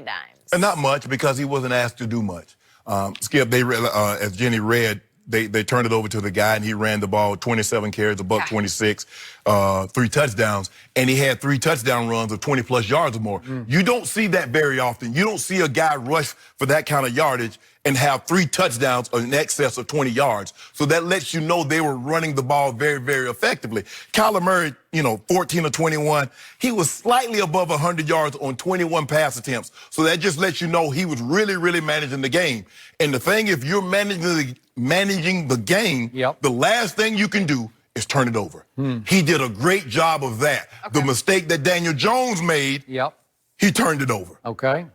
dimes. And not much because he wasn't asked to do much. Skip, as Jenny read, they turned it over to the guy, and he ran the ball 27 carries, a buck 26, 3 touchdowns, and he had 3 touchdown runs of 20-plus yards or more. You don't see that very often. You don't see a guy rush for that kind of yardage and have 3 touchdowns in excess of 20 yards. So that lets you know they were running the ball very, very effectively. Kyler Murray, 14 of 21, he was slightly above 100 yards on 21 pass attempts. So that just lets you know he was really, really managing the game. And the thing, if you're managing the game, the last thing you can do is turn it over. He did a great job of that. The mistake that Daniel Jones made, he turned it over.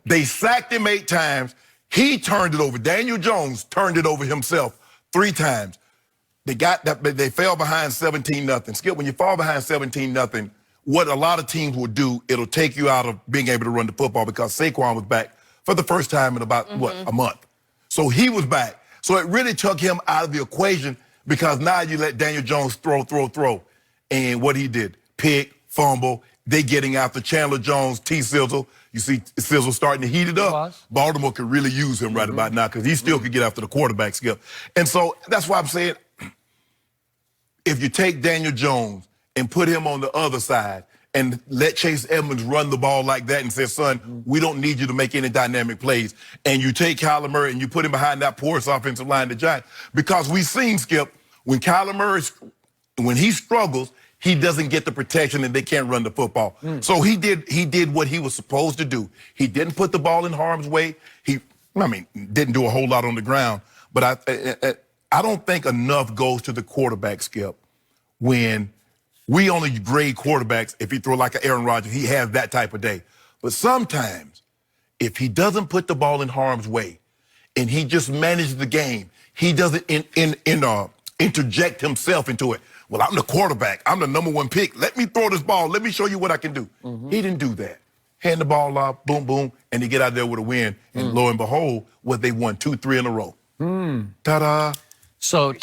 They sacked him 8 times. He turned it over. Daniel Jones turned it over himself 3 times. They fell behind 17-0. Skip, when you fall behind 17-0, what a lot of teams will do, it'll take you out of being able to run the football because Saquon was back for the first time in about, a month. So he was back. So it really took him out of the equation because now you let Daniel Jones throw. And what he did, pick, fumble, they getting after Chandler Jones, T-Sizzle. You see Sizzle starting to heat it up. Baltimore could really use him right about now because he still could get after the quarterback, Skip. And so that's why I'm saying if you take Daniel Jones and put him on the other side and let Chase Edmonds run the ball like that and say, son, we don't need you to make any dynamic plays. And you take Kyler Murray and you put him behind that porous offensive line, the Giants. Because we've seen, Skip, when Kyler Murray, when he struggles, he doesn't get the protection and they can't run the football. So he did what he was supposed to do. He didn't put the ball in harm's way. Didn't do a whole lot on the ground. But I don't think enough goes to the quarterback, Skip, when we only grade quarterbacks if he throw like an Aaron Rodgers. He has that type of day. But sometimes, if he doesn't put the ball in harm's way and he just manages the game, he doesn't interject himself into it. Well, I'm the quarterback. I'm the #1 pick. Let me throw this ball. Let me show you what I can do. He didn't do that. Hand the ball off, boom, boom, and he get out there with a win. And lo and behold, they won 2-3 in a row. Ta-da. So,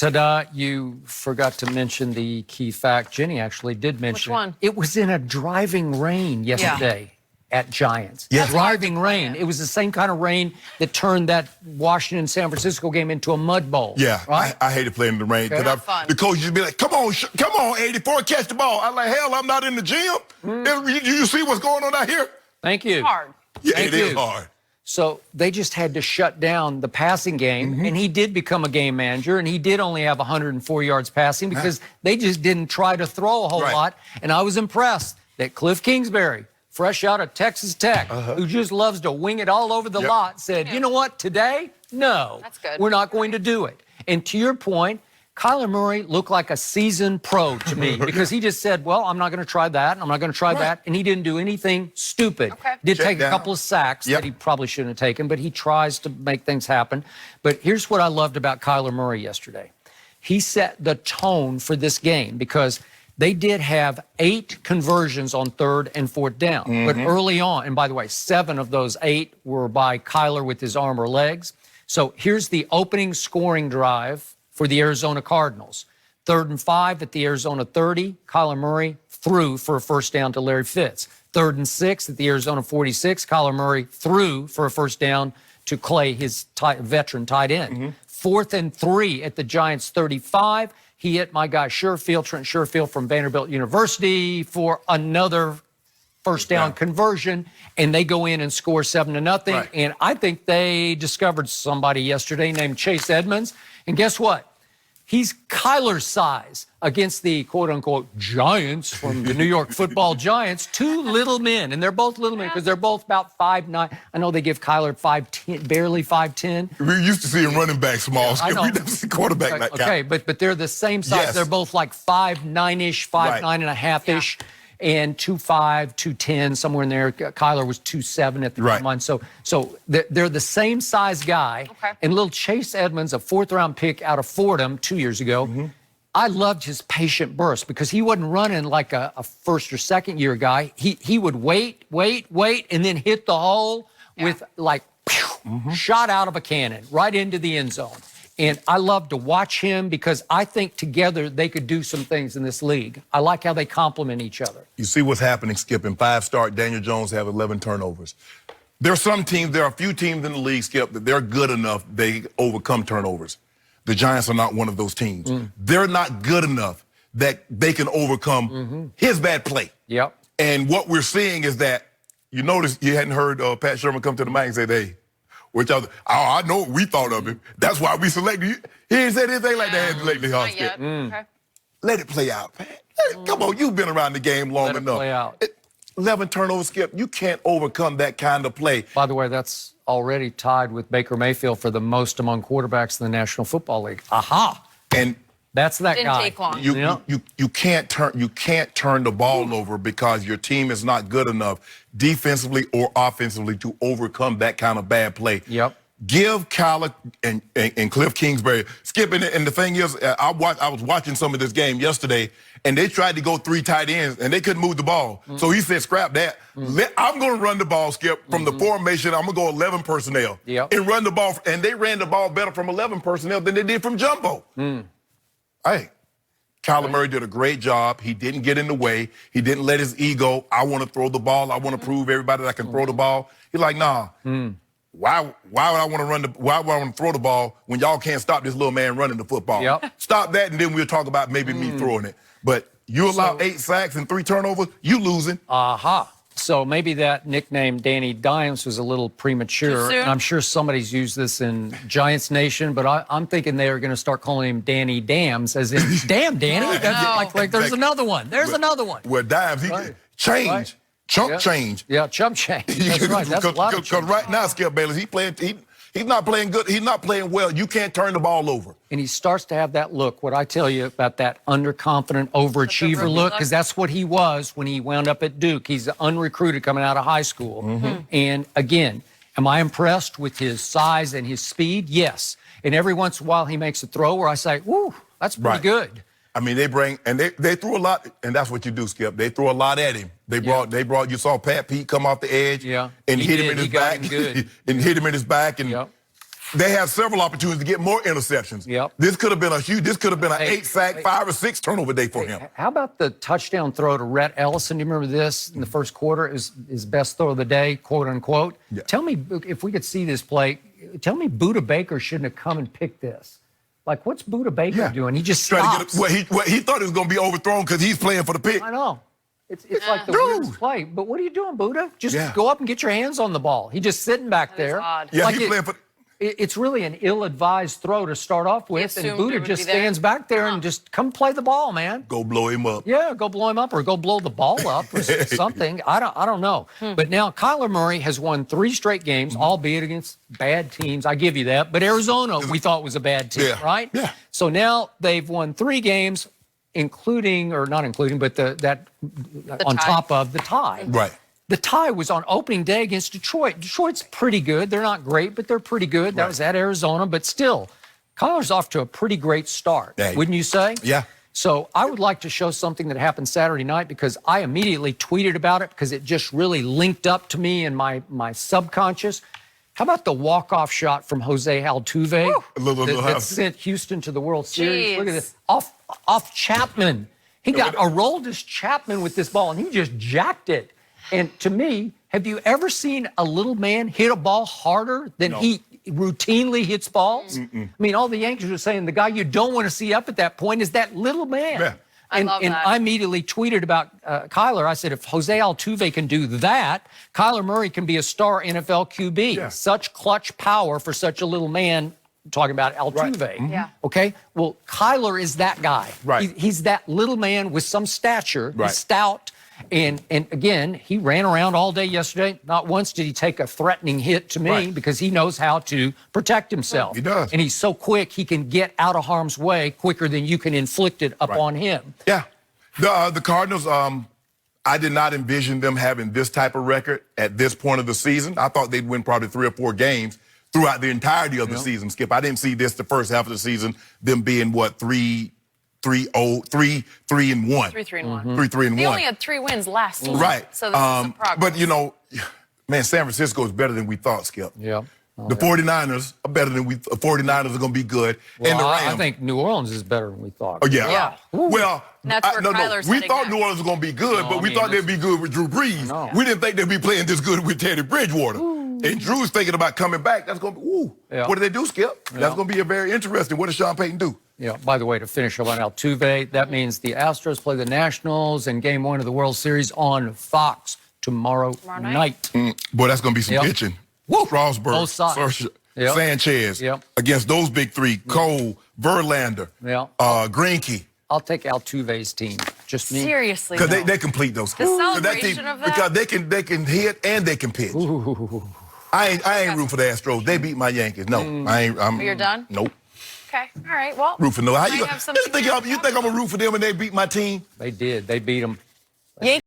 you forgot to mention the key fact. Jenny actually did mention. Which one? It was in a driving rain yesterday at Giants. Driving rain. It was the same kind of rain that turned that Washington-San Francisco game into a mud bowl. Right? I hated playing in the rain. The coach used to be like, come on, 84, catch the ball. I'm like, hell, I'm not in the gym. You see what's going on out here? Thank you. It's hard. Yeah, it is hard. So they just had to shut down the passing game, and he did become a game manager, and he did only have 104 yards passing because they just didn't try to throw a whole lot. And I was impressed that Cliff Kingsbury, fresh out of Texas Tech, who just loves to wing it all over the lot, said, you know what, today, no, we're not going to do it. And to your point, Kyler Murray looked like a seasoned pro to me because he just said, well, I'm not going to try that. I'm not going to try that. And he didn't do anything stupid. Did take a couple of sacks that he probably shouldn't have taken, but he tries to make things happen. But here's what I loved about Kyler Murray yesterday. He set the tone for this game because they did have 8 conversions on 3rd and 4th down. But early on, and by the way, 7 of those 8 were by Kyler with his arm or legs. So here's the opening scoring drive for the Arizona Cardinals. 3rd and 5 at the Arizona 30, Kyler Murray threw for a first down to Larry Fitz. 3rd and 6 at the Arizona 46, Kyler Murray threw for a first down to Clay, his veteran tight end. 4th and 3 at the Giants 35, he hit my guy Trent Sherfield from Vanderbilt University for another first down conversion, and they go in and score 7-0. And I think they discovered somebody yesterday named Chase Edmonds. And guess what? He's Kyler's size against the quote-unquote giants from the New York football Giants. 2 little men, and they're both little men because they're both about 5'9". I know they give Kyler 5'10", barely 5'10". We used to see him running back small. I know. We never see quarterback like that. Okay, but they're the same size. They're both like 5'9"-ish, 5'9.5"-ish. And 2'5", 210, somewhere in there. Kyler was 2'7" at the time. So they're the same size guy. And little Chase Edmonds, a 4th-round pick out of Fordham 2 years ago, I loved his patient burst because he wasn't running like a first or second year guy. He would wait, and then hit the hole with like shot out of a cannon right into the end zone. And I love to watch him because I think together they could do some things in this league. I like how they complement each other. You see what's happening, Skip. In 5 starts, Daniel Jones have 11 turnovers. there are a few teams in the league, Skip, that they're good enough they overcome turnovers. The Giants are not one of those teams. They're not good enough that they can overcome his bad play. Yep. And what we're seeing is that, you notice you hadn't heard Pat Sherman come to the mic and say, hey, I know what we thought of him. That's why we selected you. He didn't say anything like that lately, huh, Skip? Okay. Let it play out, Pat. Come on, you've been around the game long Let it enough. play out. 11 turnovers, Skip. You can't overcome that kind of play. By the way, that's already tied with Baker Mayfield for the most among quarterbacks in the National Football League. Aha! And That's that Didn't guy. take long. you can't turn the ball over because your team is not good enough defensively or offensively to overcome that kind of bad play. Yep. Give Kyler and Cliff Kingsbury skipping it. And the thing is, I was watching some of this game yesterday, and they tried to go 3 tight ends, and they couldn't move the ball. So he said, scrap that. I'm going to run the ball, Skip, from the formation. I'm going to go 11 personnel and run the ball. And they ran the ball better from 11 personnel than they did from jumbo. Hey, Kyler Murray did a great job. He didn't get in the way. He didn't let his ego, I want to throw the ball. I want to prove everybody that I can throw the ball. He's like, nah. Why would I want to throw the ball when y'all can't stop this little man running the football? Yep. Stop that, and then we'll talk about maybe me throwing it. But you allow 8 sacks and 3 turnovers, you losing. Aha. So maybe that nickname Danny Dimes was a little premature. Too soon? And I'm sure somebody's used this in Giants Nation, but I'm thinking they are going to start calling him Danny Dams, as in, damn, Danny. That's like there's another one. There's another one. Well, Dimes, he change. Right. Chunk change. Yeah, chump change. That's right. That's a lot of Because right now, Skip Bayless, he's not playing good. He's not playing well. You can't turn the ball over. And he starts to have that look, what I tell you about that underconfident overachiever rookie look, look? because that's what he was when he wound up at Duke. He's unrecruited coming out of high school. And again, am I impressed with his size and his speed? Yes. And every once in a while he makes a throw where I say, woo, that's pretty good. I mean, they threw a lot, and that's what you do, Skip. They threw a lot at him. They brought. You saw Pat Pete come off the edge, and He hit did. him in his He got back, him good. and hit him in his back, and they had several opportunities to get more interceptions. This could have been an 8-sack, 5 or 6 turnover day for him. How about the touchdown throw to Rhett Ellison? Do you remember this in the first quarter? It was his best throw of the day, quote unquote. Tell me, if we could see this play, tell me Buda Baker shouldn't have come and picked this. Like, what's Buda Baker doing? He just stops. He thought it was going to be overthrown because he's playing for the pick. I know. It's like the weirdest play. But what are you doing, Buda? Just go up and get your hands on the ball. He's just sitting back there. Odd. Yeah, like he's playing for. It's really an ill-advised throw to start off with, and Buda just stands back there and just come play the ball, man. Go blow him up. Yeah, go blow him up or go blow the ball up or something. I don't know. But now Kyler Murray has won 3 straight games, albeit against bad teams. I give you that. But Arizona, we thought was a bad team, right? Yeah. So now they've won 3 games, including, or not including, but that on top of the tie. Right. The tie was on opening day against Detroit. Detroit's pretty good. They're not great, but they're pretty good. That was at Arizona. But still, Kyler's off to a pretty great start, wouldn't you say? Yeah. So I would like to show something that happened Saturday night because I immediately tweeted about it because it just really linked up to me in my subconscious. How about the walk-off shot from Jose Altuve that sent Houston to the World Series? Look at this. Off Chapman. He got Aroldis Chapman with this ball, and he just jacked it. And to me, have you ever seen a little man hit a ball harder than he routinely hits balls? I mean, all the Yankees are saying the guy you don't want to see up at that point is that little man. Yeah. And I immediately tweeted about Kyler. I said, if Jose Altuve can do that, Kyler Murray can be a star NFL QB. Yeah. Such clutch power for such a little man. Talking about Altuve. Yeah. Okay? Well, Kyler is that guy. Right. He's that little man with some stature. He's stout. And again, he ran around all day yesterday. Not once did he take a threatening hit to me because he knows how to protect himself. He does. And he's so quick, he can get out of harm's way quicker than you can inflict it upon him. Yeah. The Cardinals, I did not envision them having this type of record at this point of the season. I thought they'd win probably 3 or 4 games throughout the entirety of the season, Skip. I didn't see this the first half of the season, them being, 3-3-1. 3-3-1. 3-3-1. They only had 3 wins last season. Right. So this is some progress. But, man, San Francisco is better than we thought, Skip. Yeah. The 49ers are better than 49ers are going to be good. Well, and the Rams. I think New Orleans is better than we thought. Oh, yeah. Yeah. Well, That's where Kyler's we heading thought next. New Orleans was going to be good, but we thought they'd be good with Drew Brees. No. We didn't think they'd be playing this good with Teddy Bridgewater. And Drew's thinking about coming back. That's going to be, woo. Yeah. What do they do, Skip? Yeah. That's going to be a very interesting. What does Sean Payton do? Yeah, by the way, to finish up on Altuve, that means the Astros play the Nationals in Game 1 of the World Series on Fox tomorrow night. Boy, that's going to be some Yep. pitching. Woo. Strasburg, Both sides. Sanchez, Yep. Sanchez Yep. against those big three, Cole, Verlander, Yeah. Greinke. I'll take Altuve's team. Just me. Seriously. Because though. they complete those. The celebration of that? Because they can hit and they can pitch. Ooh. I ain't rooting for the Astros. They beat my Yankees. No, I ain't. You're done? Nope. Okay. All right. Well. Root for no. How might you have think something you think I'm gonna root for them and they beat my team? They did. They beat them. Yankees.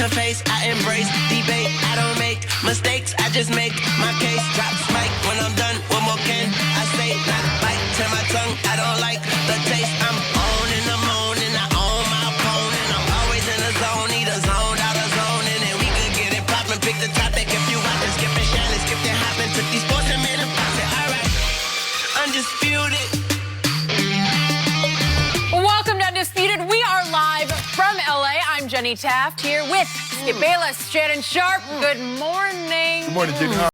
To face, I embrace debate. I don't make mistakes. I just make my case. Drops mic when I'm done. One more can I say? Not bite to my tongue. I don't like the taste. I'm on in the morning. I own my opponent. I'm always in the zone. Either zoned out of zone, and then we could get it poppin'. Pick the topic if you want to skip and Shannon, skip the hopping. Took these sports and made them pop it. All right, undisputed. Welcome to Undisputed. We are live from LA. I'm Jenny Taft here with Skip Bayless, Shannon Sharp. Good morning. Good morning, Jimmy.